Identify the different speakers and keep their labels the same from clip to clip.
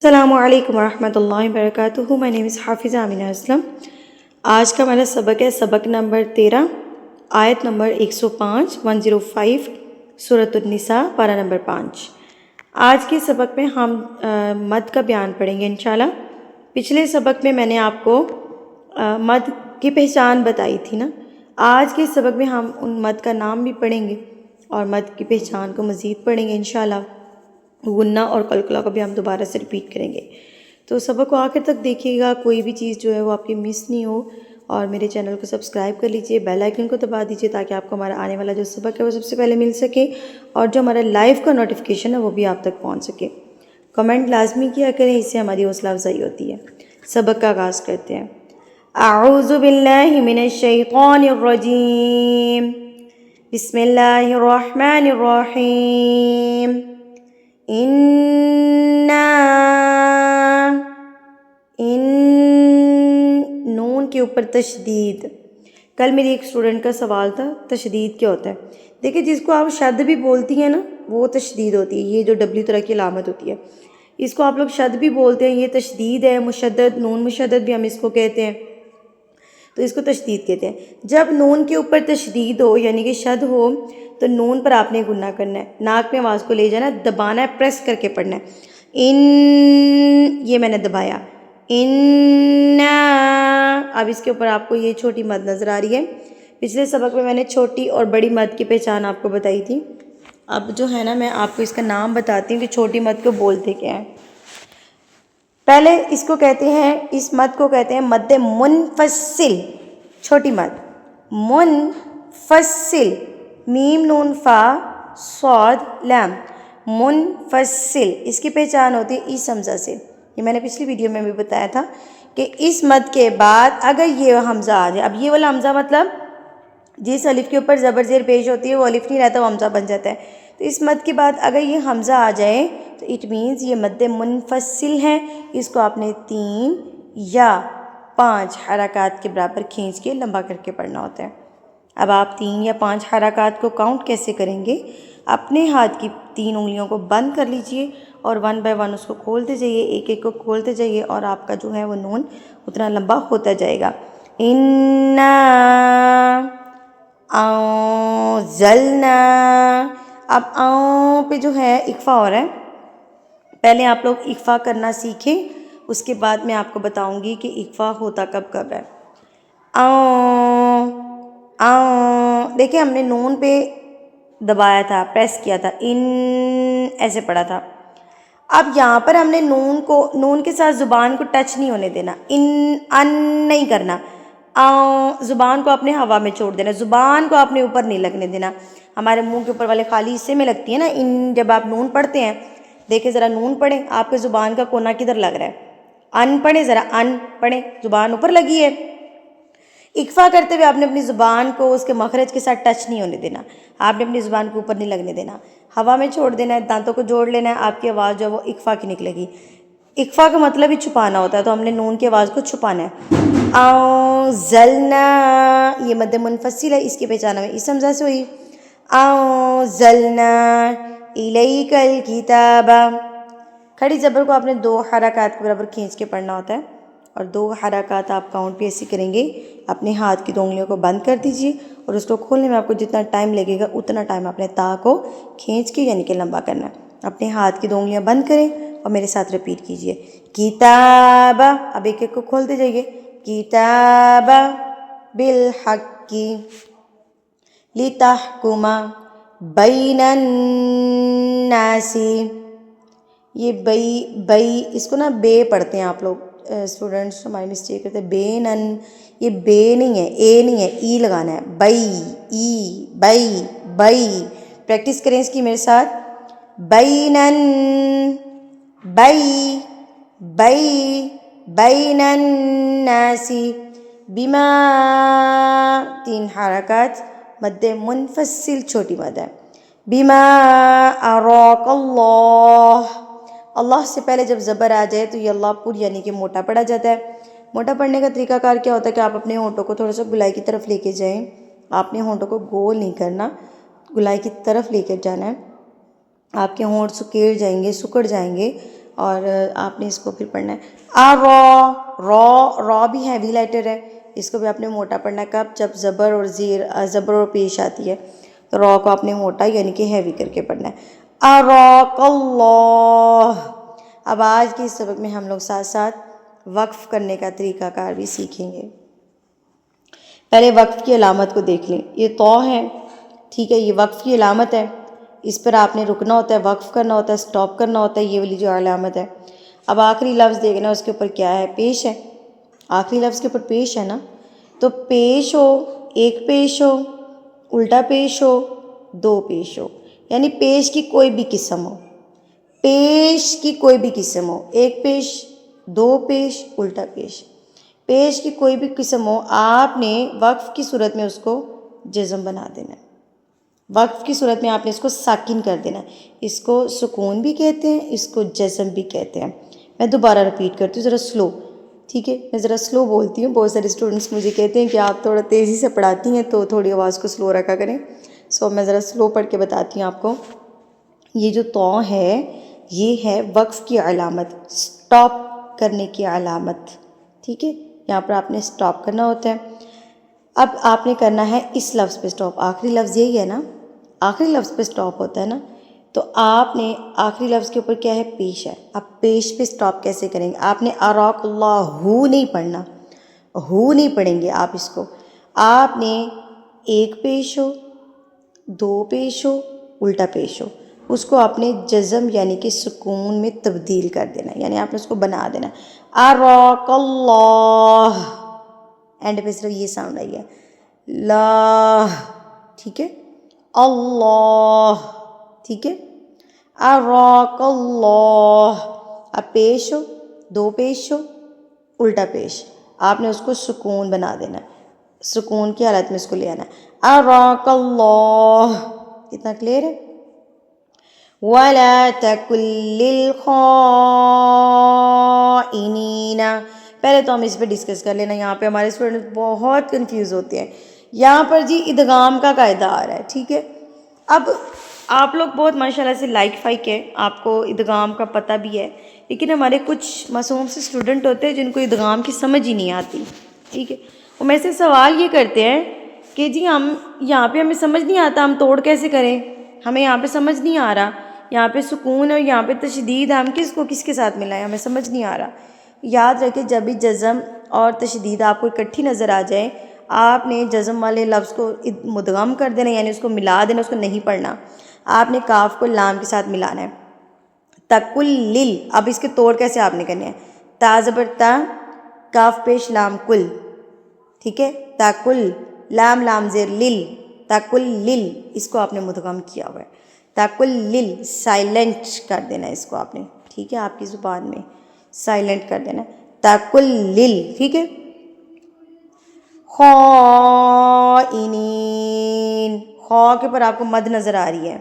Speaker 1: السلام علیکم ورحمۃ اللہ وبرکاتہ. مائی نیم از حافظہ آمینہ اسلم. آج کا ہمارا سبق ہے سبق نمبر 13 آیت نمبر 105 105 سورۃ النساء پارہ نمبر 5. آج کے سبق میں ہم مد کا بیان پڑھیں گے انشاءاللہ. پچھلے سبق میں نے آپ کو مد کی پہچان بتائی تھی نا. آج کے سبق میں ہم ان مد کا نام بھی پڑھیں گے اور مد کی پہچان کو مزید پڑھیں گے انشاءاللہ. غنہ اور قلقلہ کو بھی ہم دوبارہ سے ریپیٹ کریں گے. تو سبق کو آخر تک دیکھیے گا, کوئی بھی چیز جو ہے وہ آپ کی مس نہیں ہو. اور میرے چینل کو سبسکرائب کر لیجئے, بیل آئیکن کو دبا دیجئے تاکہ آپ کو ہمارا آنے والا جو سبق ہے وہ سب سے پہلے مل سکے, اور جو ہمارا لائیو کا نوٹیفیکیشن ہے وہ بھی آپ تک پہنچ سکے. کمنٹ لازمی کیا کریں, اس سے ہماری حوصلہ افزائی ہوتی ہے. سبق کا آغاز کرتے ہیں. اعوذ باللہ من الشیطان الرجیم, بسم اللہ الرحمن الرحیم. نون کے اوپر تشدید. کل میری ایک اسٹوڈنٹ کا سوال تھا تشدید کیا ہوتا ہے. دیکھیں, جس کو آپ شد بھی بولتی ہیں نا وہ تشدید ہوتی ہے. یہ جو ڈبلیو طرح کی علامت ہوتی ہے اس کو آپ لوگ شد بھی بولتے ہیں, یہ تشدید ہے. مشدد, نون مشدد بھی ہم اس کو کہتے ہیں, تو اس کو تشدید کہتے ہیں. جب نون کے اوپر تشدید ہو یعنی کہ شد ہو تو نون پر آپ نے گنہ کرنا ہے, ناک میں آواز کو لے جانا, دبانا ہے, پریس کر کے پڑھنا ہے. یہ میں نے دبایا. اب اس کے اوپر آپ کو یہ چھوٹی مد نظر آ رہی ہے. پچھلے سبق میں نے چھوٹی اور بڑی مد کی پہچان آپ کو بتائی تھی. اب جو ہے نا میں آپ کو اس کا نام بتاتی ہوں کہ چھوٹی مد کو بولتے کیا ہیں. پہلے اس کو کہتے ہیں, اس مد کو کہتے ہیں مد منفصل. چھوٹی مد منفصل, میم نون فا صاد لام, منفصل. اس کی پہچان ہوتی ہے اس حمزہ سے. یہ میں نے پچھلی ویڈیو میں بھی بتایا تھا کہ اس مد کے بعد اگر یہ حمزہ آ جائے, اب یہ والا حمزہ مطلب جس الف کے اوپر زبر زیر پیش ہوتی ہے وہ الف نہیں رہتا, وہ حمزہ بن جاتا ہے. تو اس مد کے بعد اگر یہ حمزہ آ جائے تو اٹ مینز یہ مد منفصل ہے. اس کو آپ نے 3 یا 5 حرکات کے برابر کھینچ کے لمبا کر کے پڑھنا ہوتا ہے. اب آپ 3 یا 5 حرکات کو کاؤنٹ کیسے کریں گے؟ اپنے ہاتھ کی 3 انگلیوں کو بند کر لیجئے اور 1 بائی 1 اس کو کھولتے جائیے, ایک ایک کو کھولتے جائیے, اور آپ کا جو ہے وہ نون اتنا لمبا ہوتا جائے گا. اِنَّا انزلنا. اب پہ جو ہے اخفا ہو رہا ہے. پہلے آپ لوگ اخفا کرنا سیکھیں, اس کے بعد میں آپ کو بتاؤں گی کہ اخفا ہوتا کب کب ہے. دیکھیں ہم نے نون پہ دبایا تھا, پریس کیا تھا, ایسے پڑھا تھا. اب یہاں پر ہم نے نون کے ساتھ زبان کو ٹچ نہیں ہونے دینا, نہیں کرنا. زبان کو اپنے ہوا میں چھوڑ دینا, زبان کو اپنے اوپر نہیں لگنے دینا. ہمارے منہ کے اوپر والے خالی حصے میں لگتی ہے نا جب آپ نون پڑھتے ہیں. دیکھیں ذرا نون پڑھیں, آپ کے زبان کا کونا کدھر لگ رہا ہے. ان پڑھیں, ذرا ان پڑھیں, زبان اوپر لگی ہے. اخفا کرتے ہوئے آپ نے اپنی زبان کو اس کے مخرج کے ساتھ ٹچ نہیں ہونے دینا, آپ نے اپنی زبان کو اوپر نہیں لگنے دینا, ہوا میں چھوڑ دینا ہے, دانتوں کو جوڑ لینا ہے. آپ کی آواز جو ہے وہ اخفا کی نکلے گی. اخفا کا مطلب ہی چھپانا ہوتا ہے, تو ہم نے نون کی آواز کو چھپانا ہے. انزلنا, یہ مد منفصل ہے, اس کی پہچان ہمیں اس حمزہ سے ہوئی. انزلنا الیک الکتاب. کھڑی زبر کو آپ نے 2 حرکات کے برابر کھینچ کے پڑھنا ہوتا ہے, اور 2 حرکات آپ کاؤنٹ بھی ایسی کریں گے. اپنے ہاتھ کی 2 انگلیوں کو بند کر دیجئے, اور اس کو کھولنے میں آپ کو جتنا ٹائم لگے گا اتنا ٹائم اپنے تا کو کھینچ کے یعنی کہ لمبا کرنا ہے. اپنے ہاتھ کی 2 انگلیاں بند کریں اور میرے ساتھ ریپیٹ کیجئے, کتاب. اب ایک ایک کو کھولتے جائیے. کتاب بالحق لتحکم بین الناس. یہ بئی اس کو نا بے پڑھتے ہیں آپ لوگ اسٹوڈنٹس, ہماری مسٹیک کرتے ہیں. بینن, یہ بے نہیں ہے, اے نہیں ہے, ای لگانا ہے. بئی, ای, بئی. پریکٹس کریں اس کی میرے ساتھ. بینن, بین الناس بما. 3 حرکات, مد منفصل چھوٹی مد ہے. بما اراک اللہ. اللہ سے پہلے جب زبر آ جائے تو یہ اللہ پور یعنی کہ موٹا پڑھا جاتا ہے. موٹا پڑھنے کا طریقہ کار کیا ہوتا ہے کہ آپ اپنے ہونٹوں کو تھوڑا سا گلائی کی طرف لے کے جائیں. آپ نے ہونٹوں کو گول نہیں کرنا, گلائی کی طرف لے کے جانا ہے. آپ کے ہونٹ سکڑ جائیں گے, اور آپ نے اس کو پھر پڑھنا ہے را بھی ہیوی لیٹر ہے، اس کو بھی آپ نے موٹا پڑھنا ہے. کب؟ جب زبر اور زبر اور پیش آتی ہے تو را کو آپ نے موٹا یعنی کہ ہیوی کر کے پڑھنا ہے. اراک اللہ. اب آج کے اس سبق میں ہم لوگ ساتھ ساتھ وقف کرنے کا طریقہ کار بھی سیکھیں گے. پہلے وقف کی علامت کو دیکھ لیں. یہ تو ہے، ٹھیک ہے، یہ وقف کی علامت ہے، اس پر آپ نے رکنا ہوتا ہے، وقف کرنا ہوتا ہے، سٹاپ کرنا ہوتا ہے، یہ والی جو علامت ہے. اب آخری لفظ دیکھنا اس کے اوپر کیا ہے، پیش ہے. آخری لفظ کے اوپر پیش ہے نا، تو پیش ہو، ایک پیش ہو، الٹا پیش ہو، دو پیش ہو، یعنی پیش کی کوئی بھی قسم ہو، پیش کی کوئی بھی قسم ہو، ایک پیش، دو پیش، الٹا پیش، پیش کی کوئی بھی قسم ہو، آپ نے وقف کی صورت میں اس کو جزم بنا دینا ہے. وقف کی صورت میں آپ نے اس کو ساکن کر دینا ہے. اس کو سکون بھی کہتے ہیں، اس کو جزم بھی کہتے ہیں. میں دوبارہ رپیٹ کرتی ہوں ذرا سلو، ٹھیک ہے، میں ذرا سلو بولتی ہوں. بہت سارے اسٹوڈنٹس مجھے کہتے ہیں کہ آپ تھوڑا تیزی سے پڑھاتی ہیں تو تھوڑی آواز کو سلو رکھا کریں. سو میں ذرا سلو پڑھ کے بتاتی ہوں آپ کو. یہ جو تو ہے یہ ہے وقف کی علامت، سٹاپ کرنے کی علامت، ٹھیک ہے. یہاں پر آپ نے سٹاپ کرنا ہوتا ہے. اب آپ نے کرنا ہے اس لفظ پہ سٹاپ. آخری لفظ یہی ہے نا، آخری لفظ پہ سٹاپ ہوتا ہے نا، تو آپ نے آخری لفظ کے اوپر کیا ہے، پیش ہے. اب پیش پہ سٹاپ کیسے کریں گے؟ آپ نے اراک اللہ ہو نہیں پڑھنا، ہو نہیں پڑھیں گے آپ اس کو. آپ نے ایک پیش ہو، دو پیش ہو، الٹا پیش ہو، اس کو آپ نے جزم یعنی کہ سکون میں تبدیل کر دینا، یعنی آپ نے اس کو بنا دینا. اراک اللہ، اینڈ پہ صرف یہ ساؤنڈ آئی ہے، لا، ٹھیک ہے، اللہ، ٹھیک ہے، اراک اللہ. اب پیش ہو، دو پیش ہو، الٹا پیش، آپ نے اس کو سکون بنا دینا، سکون کی حالت میں اس کو لے آنا. اراک اللہ. کتنا کلیئر ہے؟ وَلَا تَكُن لِّلْخَائِنِينَ. پہلے تو ہم اس پہ ڈسکس کر لینا. یہاں پہ ہمارے اسٹوڈنٹ بہت کنفیوز ہوتے ہیں. یہاں پر جی ادغام کا قاعدہ آ رہا ہے، ٹھیک ہے. اب آپ لوگ بہت ماشاءاللہ سے لائک فائک ہے، آپ کو ادغام کا پتہ بھی ہے، لیکن ہمارے کچھ معصوم سے اسٹوڈنٹ ہوتے ہیں جن کو ادغام کی سمجھ ہی نہیں آتی، ٹھیک ہے. وہ میرے سے سوال یہ کرتے ہیں کہ جی ہم یہاں پہ ہمیں سمجھ نہیں آتا، ہم توڑ کیسے کریں، ہمیں یہاں پہ سمجھ نہیں آ رہا، یہاں پہ سکون اور یہاں پہ تشدید ہم کس کو کس کے ساتھ ملائیں، ہمیں سمجھ نہیں آ رہا. یاد رکھیں جب بھی جزم اور تشدید آپ کو اکٹھی نظر آ جائے، آپ نے جزم والے لفظ کو مدغم کر دینا، یعنی اس کو ملا دینا، اس کو نہیں پڑھنا. آپ نے کاف کو لام کے ساتھ ملانا ہے. تکل. اب اس کے توڑ کیسے آپ نے کرنے ہیں؟ تا زبر تا، کاف پیش لام کل، ٹھیک ہے، تکل، لام لام زیر لل، تکل لل، اس کو آپ نے مدغم کیا ہوا ہے. تکل لل، سائلنٹ کر دینا ہے اس کو آپ نے، ٹھیک ہے، آپ کی زبان میں سائلنٹ کر دینا ہے. تکل لل، ٹھیک ہے. خائنین، خا کے پر آپ کو مد نظر آ رہی ہے،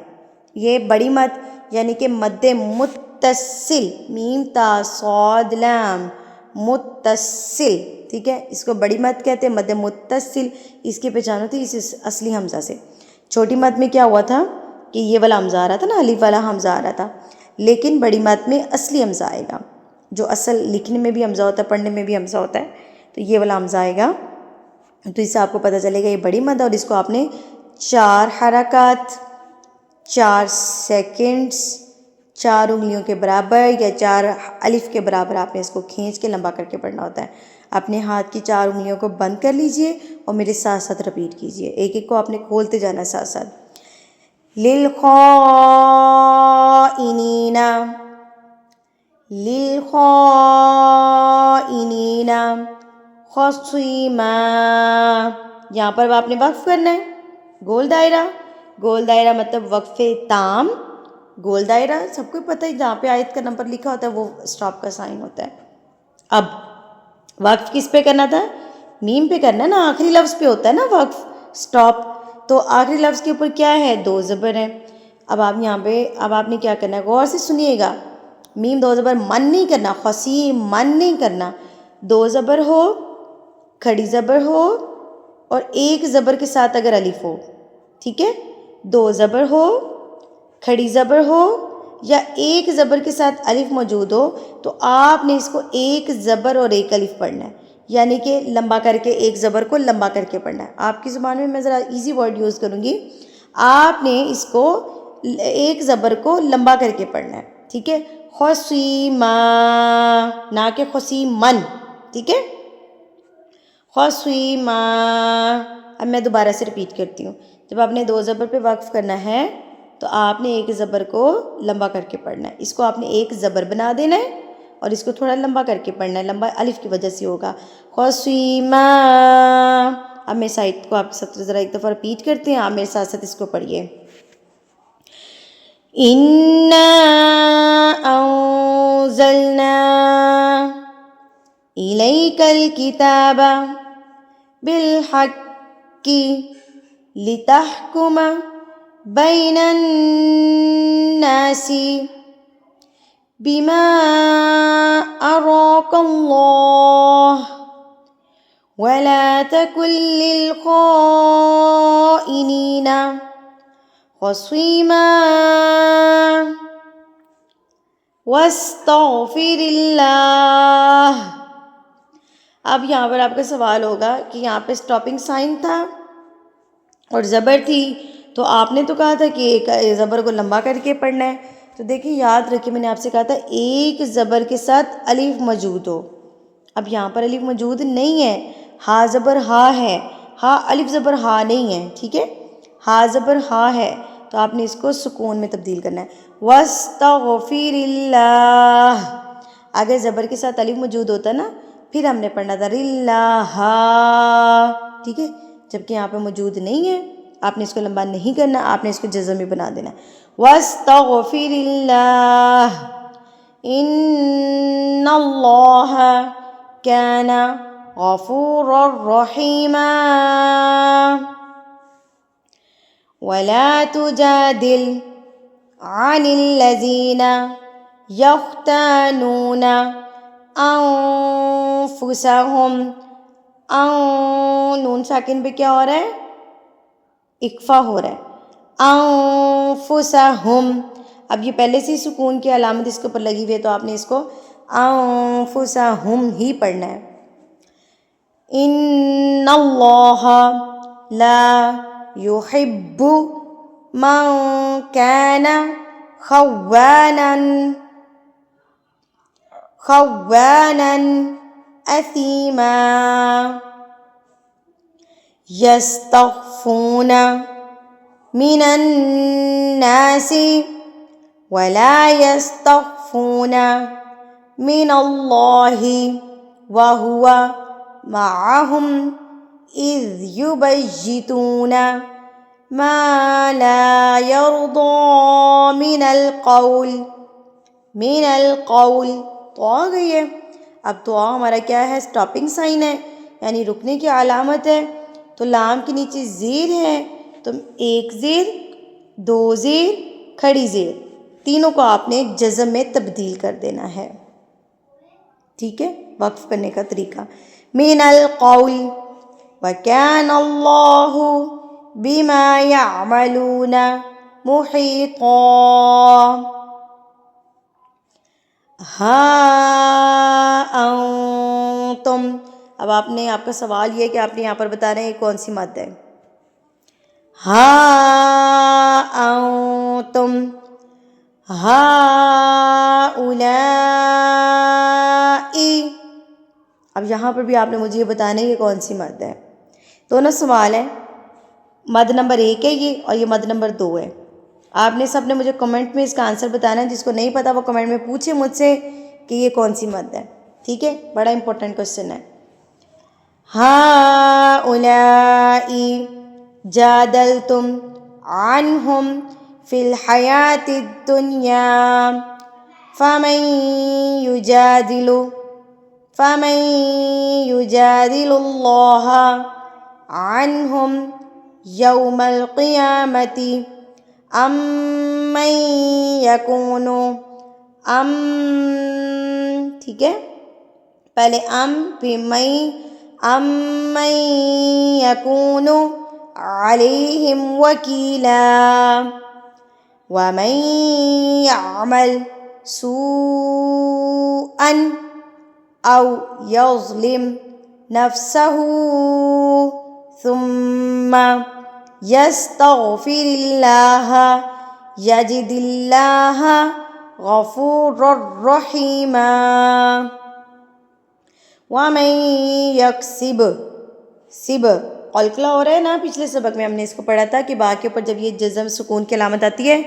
Speaker 1: یہ بڑی مد یعنی کہ مد متصل، میم تا صاد لام متصل، ٹھیک ہے، اس کو بڑی مد کہتے ہیں، مد متصل. اس کی پہچان ہوتی ہے اس اصلی حمزہ سے. چھوٹی مد میں کیا ہوا تھا کہ یہ والا حمزہ آ رہا تھا نا، الف والا حمزہ آ رہا تھا، لیکن بڑی مد میں اصلی حمزہ آئے گا، جو اصل لکھنے میں بھی حمزہ ہوتا ہے، پڑھنے میں بھی حمزہ ہوتا ہے، تو یہ والا حمزہ آئے گا. تو اس سے آپ کو پتہ چلے گا یہ بڑی مد ہے، اور اس کو آپ نے 4 حرکات، 4 سیکنڈز، 4 انگلیوں کے برابر یا 4 الف کے برابر آپ نے اس کو کھینچ کے لمبا کر کے پڑھنا ہوتا ہے. اپنے ہاتھ کی 4 انگلیوں کو بند کر لیجئے اور میرے ساتھ ساتھ رپیٹ کیجئے، ایک ایک کو آپ نے کھولتے جانا ساتھ ساتھ. للخائنین، للخائنین خصیما. یہاں پر آپ نے وقف کرنا ہے، گول دائرہ. گول دائرہ مطلب وقف تام، گول دائرہ سب کو پتہ ہے، جہاں پہ آیت کا نمبر لکھا ہوتا ہے وہ سٹاپ کا سائن ہوتا ہے. اب وقف کس پہ کرنا تھا؟ میم پہ کرنا ہے نا، آخری لفظ پہ ہوتا ہے نا وقف، سٹاپ. تو آخری لفظ کے اوپر کیا ہے؟ 2 زبر ہیں. اب آپ یہاں پہ اب آپ نے کیا کرنا ہے، غور سے سنیے گا. میم 2 زبر من نہیں کرنا، خصیم من نہیں کرنا. 2 زبر ہو، کھڑی زبر ہو، اور 1 زبر کے ساتھ اگر الف ہو، ٹھیک ہے. 2 زبر ہو، کھڑی زبر ہو، یا ایک زبر کے ساتھ الف موجود ہو تو آپ نے اس کو ایک زبر اور ایک الف پڑھنا ہے، یعنی کہ لمبا کر کے ایک زبر کو لمبا کر کے پڑھنا ہے۔ آپ کی زبان میں ذرا ایزی ورڈ یوز کروں گی، آپ نے اس کو ایک زبر کو لمبا کر کے پڑھنا ہے، ٹھیک ہے؟ خصیما، نہ کہ خصیمن، ٹھیک ہے؟ خصیما۔ اب میں دوبارہ سے رپیٹ کرتی ہوں، جب آپ نے دو زبر پہ وقف کرنا ہے تو آپ نے ایک زبر کو لمبا کر کے پڑھنا ہے، اس کو آپ نے ایک زبر بنا دینا ہے اور اس کو تھوڑا لمبا کر کے پڑھنا ہے، لمبا الف کی وجہ سے ہوگا، خصیما۔ اب میرے سائٹ کو آپ کے ساتھ ذرا ایک دفعہ رپیٹ کرتے ہیں، آپ میرے ساتھ ساتھ اس کو پڑھیے۔ اِنَّا أَنزَلْنَا إِلَيْكَ الْكِتَابَ بِالْحَقِّ لِتَحْكُمَ بَيْنَ النَّاسِ بِمَا أَرَاكَ اللَّهُ وَلَا تَكُن لِّلْخَائِنِينَ خصیما واستغفر اللہ۔ اب یہاں پر آپ کا سوال ہوگا کہ یہاں پہ اسٹاپنگ سائن تھا اور زبر تھی، تو آپ نے تو کہا تھا کہ ایک زبر کو لمبا کر کے پڑھنا ہے، تو دیکھیں یاد رکھیں میں نے آپ سے کہا تھا ایک زبر کے ساتھ الف موجود ہو۔ اب یہاں پر الف موجود نہیں ہے، ہا زبر ہا ہے، ہا الف زبر ہا نہیں ہے، ٹھیک ہے؟ ہا زبر ہا ہے تو آپ نے اس کو سکون میں تبدیل کرنا ہے، واستغفر اللہ۔ اگر زبر کے ساتھ الف موجود ہوتا نا پھر ہم نے پڑھنا تھا اللہ، ٹھیک ہے؟ جبکہ یہاں پہ موجود نہیں ہے، آپ نے اس کو لمبا نہیں کرنا، آپ نے اس کو جزم میں بنا دینا، واستغفر اللہ ان اللہ کان غفورا رحیما۔ وَلَا تُجَادِلْ عَنِ الَّذِينَ يَخْتَانُونَ أَنفُسَهُمْ، نون ساکن پہ کیا ہو رہا ہے؟ اکفا ہو رہا ہے، أَنفُسَهُمْ۔ اب یہ پہلے سے ہی سکون کی علامت اس کے اوپر لگی ہوئی ہے تو آپ نے اس کو أَنفُسَهُمْ ہی پڑھنا ہے۔ إِنَّ اللَّهَ لَا يُحِبُّ مَنْ كَانَ خَوَّانًا أَثِيمًا يَسْتَخْفُونَ مِنَ النَّاسِ وَلَا يَسْتَخْفُونَ مِنَ اللَّهِ وَهُوَ مَعَهُمْ إِذْ يُبَيِّتُونَ مَا لَا يَرْضَى مِنَ الْقَوْلِ۔ تو آ گئی ہے، اب تو ہمارا کیا ہے؟ اسٹاپنگ سائن ہے، یعنی رکنے کی علامت ہے، تو لام کے نیچے زیر ہے تو ایک زیر، دو زیر، کھڑی زیر، تینوں کو آپ نے ایک جزم میں تبدیل کر دینا ہے، ٹھیک ہے؟ وقف کرنے کا طریقہ، من القول وَكَانَ اللَّهُ بِمَا يَعْمَلُونَ مُحِيطًا۔ ہا انتم، اب آپ کا سوال یہ ہے کہ آپ نے یہاں پر بتانا ہے یہ کون سی مد ہے۔ ہا انتم ہؤلاء، اب یہاں پر بھی آپ نے مجھے یہ بتانا ہے یہ کون سی مد ہے۔ دونوں سوال ہے، مد نمبر 1 ہے یہ اور یہ مد نمبر 2 ہے۔ آپ نے سب نے مجھے کمنٹ میں اس کا آنسر بتانا ہے، جس کو نہیں پتا وہ کمنٹ میں پوچھے مجھ سے کہ یہ کون سی مد ہے، ٹھیک ہے؟ بڑا امپورٹنٹ کوسچن ہے۔ ہؤلاء جادلتم عنہم فی الحیاۃ الدنیا فمن یجادل اللہ عنہم یوم القیامۃ ام من یکون، ٹھیک ہے؟ پہلے پھر من یکون علیہم وکیلا وَمَن يَعْمَلْ سُوءًا أَوْ يَظْلِمْ نَفْسَهُ ثُمَّ يَسْتَغْفِرِ اللَّهَ يَجِدِ اللَّهَ غَفُورًا رَحِيمًا وَمَن يَكْسِبْ سب قلقلہ ہو رہا ہے نا، پچھلے سبق میں ہم نے اس کو پڑھا تھا کہ با کے اوپر جب یہ جزم سکون کی علامت آتی ہے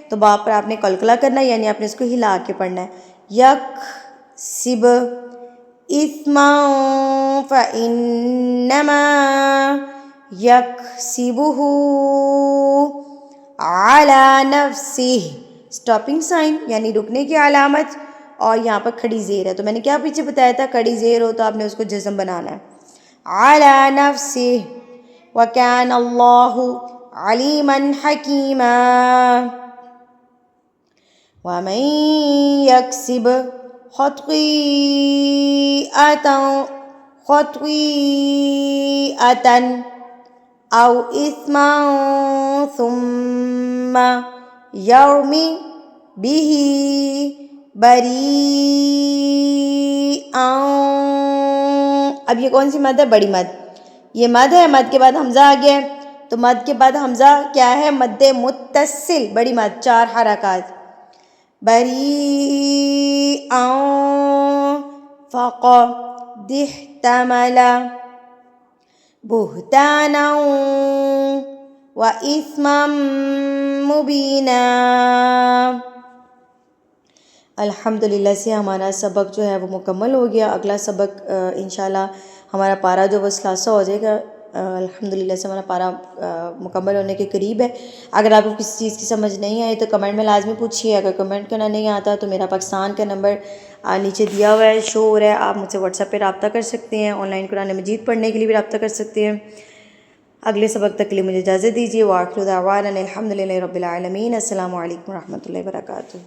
Speaker 1: تو با پر آپ نے قلقلہ کرنا ہے، یعنی آپ نے اس کو ہلا کے پڑھنا ہے. یکسب اثما فإنما یکسبہ علی نفسہ، اسٹاپنگ سائن یعنی رکنے کی علامت، اور یہاں پر کھڑی زیر ہے. تو میں نے کیا پیچھے بتایا تھا، کھڑی زیر ہو تو آپ نے اس کو جزم بنانا ہے. علی نفسہ وَكَانَ اللَّهُ عَلِيمًا حَكِيمًا وَمَن يَكْسِبْ خَطِيئَةً أَوْ إِثْمًا ثُمَّ يَرْمِ بِهِ بَرِيئًا. اب یہ کون سی مد ہے؟ بڑی مد. یہ مد ہے، مد کے بعد حمزہ آ گیا ہے، تو مد کے بعد حمزہ کیا ہے؟ مد متصل، بڑی مد، 4 حرکات. بریئا فقد احتمل بہتانا واثما مبینا. الحمدللہ سے ہمارا سبق جو ہے وہ مکمل ہو گیا. اگلا سبق انشاءاللہ ہمارا پارہ جو وہ ثلاثہ ہو جائے گا. الحمدللہ سے ہمارا پارہ مکمل ہونے کے قریب ہے. اگر آپ کو کسی چیز کی سمجھ نہیں آئی تو کمنٹ میں لازمی پوچھیے. اگر کمنٹ کرنا نہیں آتا تو میرا پاکستان کا نمبر نیچے دیا ہوا ہے، شو ہو رہا ہے، آپ مجھ سے واٹس ایپ پہ رابطہ کر سکتے ہیں. آن لائن قرآن مجید پڑھنے کے لیے بھی رابطہ کر سکتے ہیں. اگلے سبق تک کے لیے مجھے اجازت دیجیے. وآخر دعوانا الحمدللہ رب العالمین. السلام علیکم ورحمۃ اللہ وبرکاتہ.